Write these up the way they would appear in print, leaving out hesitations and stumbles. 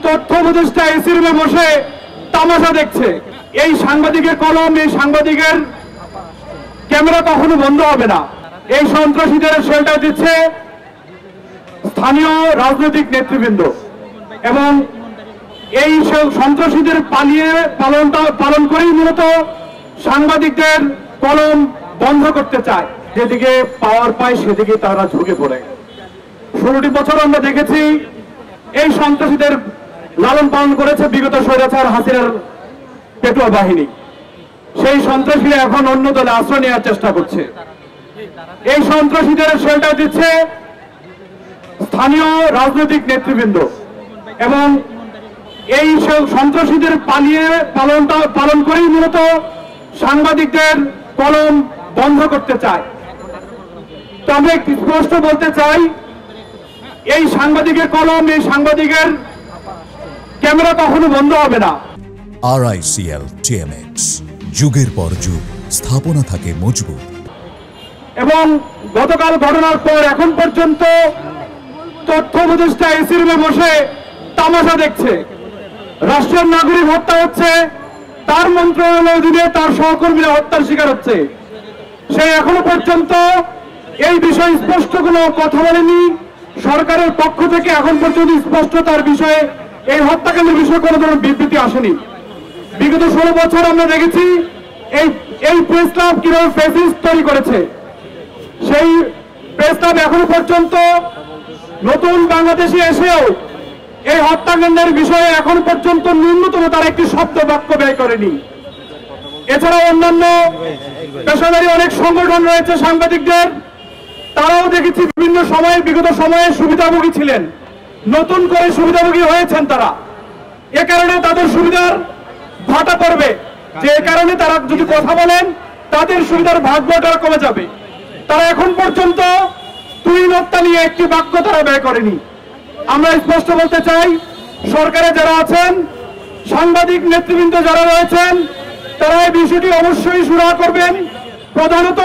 তথ্য উপদেষ্টা এসি রুমে বসে তামাশা দেখছে। এই সাংবাদিকের কলম, এই সাংবাদিকের ক্যামেরা কখনো বন্ধ হবে না। এই সন্ত্রাসীদের শেল্টার দিচ্ছে স্থানীয় রাজনৈতিক নেতৃবৃন্দ এবং এই সন্ত্রাসীদের পালন করেই মূলত সাংবাদিকদের কলম বন্ধ করতে চায়। যেদিকে পাওয়ার পায় সেদিকে তারা ঝুঁকে পড়ে। 16টি বছর আমরা দেখেছি এই সন্ত্রাসীদের লালন পালন করেছে বিগত স্বৈরাচার হাসিনার পেটুয়া বাহিনী। সেই সন্ত্রাসীরা এখন অন্য দলে আশ্রয় নেওয়ার চেষ্টা করছে। এই সন্ত্রাসীদের শেল্টার দিচ্ছে স্থানীয় রাজনৈতিক নেতৃবৃন্দ এবং এই সন্ত্রাসীদের পালন করেই মূলত সাংবাদিকদের কলম বন্ধ করতে চায়। তবে স্পষ্ট বলতে চাই, এই সাংবাদিকের কলম, এই সাংবাদিকের ক্যামেরা কখনো বন্ধ হবে না। RICL TMX, যুগের পর যুগ স্থাপনা থাকে মজবুত। এবং গতকাল ঘটনার পর এখন পর্যন্ত তথ্য উপদেষ্টা এসি রুমে বসে তামাশা দেখছে। রাষ্ট্রের নাগরিক হত্যা হচ্ছে, তার মন্ত্রণালয় অধীনে তার সহকর্মীরা হত্যার শিকার হচ্ছে। সে এখনো পর্যন্ত এই বিষয়ে স্পষ্ট কোনো কথা বলেনি। সরকারের পক্ষ থেকে এখন পর্যন্ত স্পষ্ট তার বিষয়ে, এই হত্যাকাণ্ডের বিষয়ে কোনো ধরনের বিবৃতি আসেনি। বিগত 16 বছর আমরা দেখেছি এই প্রেস ক্লাব কিভাবে ফেসিস তৈরি করেছে। সেই প্রেস ক্লাব এখনো পর্যন্ত নতুন বাংলাদেশে এসেও এই হত্যাকাণ্ডের বিষয়ে এখন পর্যন্ত ন্যূনতম তারা একটি শব্দ বাক্য ব্যয় করেনি। এছাড়াও অন্যান্য পেশাদারী অনেক সংগঠন রয়েছে সাংবাদিকদের, তারাও দেখেছি বিভিন্ন সময়ে বিগত সময়ে সুবিধাভোগী ছিলেন, নতুন করে সুবিধাভোগী হয়েছেন তারা। এ কারণে তাদের সুবিধার ভাটা পড়বে, যে কারণে তারা যদি কথা বলেন তাদের সুবিধার ভাগ বাটোয়ারা কমে যাবে। তারা এখন পর্যন্ত তুহিন হত্যা নিয়ে একটি বাক্য তারা ব্যয় করেনি। আমরা স্পষ্ট বলতে চাই, সরকারে যারা আছেন, সাংবাদিক নেতৃবৃন্দ যারা রয়েছেন, তারা এই বিষয়টি অবশ্যই সুরাহা করবেন। প্রধানত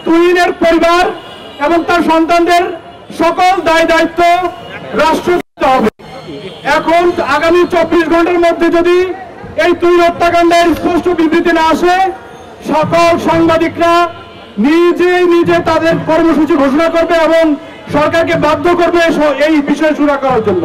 তুহিনের পরিবার এবং তার সন্তানদের সকল দায় দায়িত্ব রাষ্ট্র দিতে হবে। এখন আগামী 24 ঘন্টার মধ্যে যদি এই তুহিন হত্যাকাণ্ডের স্পষ্ট বিবৃতি না আসে, সকল সাংবাদিকরা নিজে তাদের কর্মসূচি ঘোষণা করবে এবং সরকারকে বাধ্য করবে এই বিষয়ে সুরাহা করার জন্য।